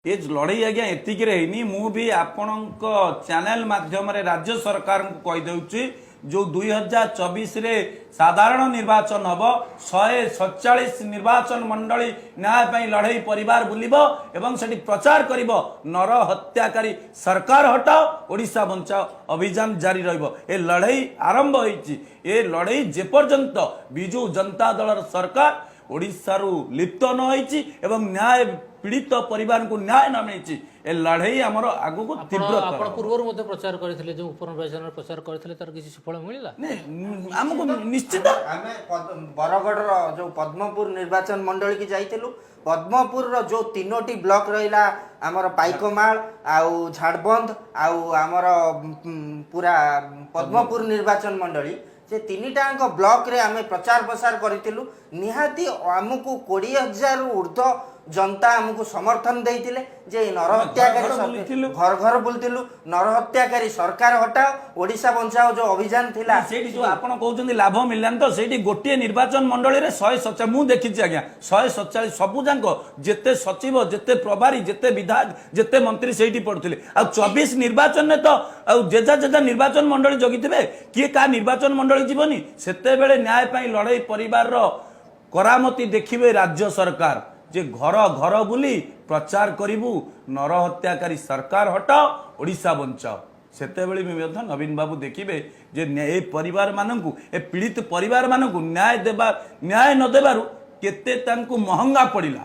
ये लड़ई आज्ञा एतिक रहनी भी आपण चैनल माध्यम राज्य सरकार को कहीदे जो 2024 रे साधारण निर्वाचन हम 147 निर्वाचन मंडली न्याय लड़ई परिवार बुलिबो एवं सेठी प्रचार करिबो नर हत्याकारी सरकार हटाओ ओडिशा बंचाओ अभियान जारी रहिबो। ए लड़ई आरंभ होईची। ए लड़ई जेपर्यंत बिजु जनता दल सरकार ओडिशारू लिप्त न होईची एवं न्याय पीड़ित परिवार को न्याय न मिली ए लड़ई आमर आगु को तीव्र पूर्व प्रचार करथिले जो उपनिर्वाचन प्रचार करथिले तार किसी सफल मिलिला हमको निश्चित आमे बरगढ़ जो पद्मपुर निर्वाचन मंडली की जाइतिलु। पद्मपुर जो तीनोटी ब्लॉक रहिला आमर पाइकमाल आउ झाड़बंद आउ आमर पूरा पद्मपुर निर्वाचन मंडली से तीनिटांग ब्लॉक रे आमे प्रचार प्रसार करितिलु। निहाती आमको 20,000 ऊर्ध्व जनता आमको समर्थन देइतिले जे नरहत्याकारी घर घर बुलतिलु नरहत्याकारी सरकार हटाओ ओडिशा बंचाओ जो अभियान थिला सेठी जो आपण कहउछन्ती लाभ मिललान तो सेठी गोटे निर्वाचन मंडली रे 147 मु देखिछि आज्ञा 147 सबु जांको जेते सचिव जेते प्रभारी जेते विधायक जेते मंत्री सेठी पड़थिले आ 24 निर्वाचन ने तो जेजा जेजा निर्वाचन मंडली जगिथिबे किए का निर्वाचन मंडली जीवनी सेते बेले न्याय पई लड़ई परिवार रो करामती देखिबे राज्य सरकार जे घर घर बुली प्रचार करिबु नर हत्याकारी सरकार हटाओ ओडिशा बंचाओ सेतेबेले भी नवीन बाबू देखिबे जे ए परिवार मानकु ए पीड़ित परिवार मानकु न्याय न देबारु केते तांकु महंगा पड़िला।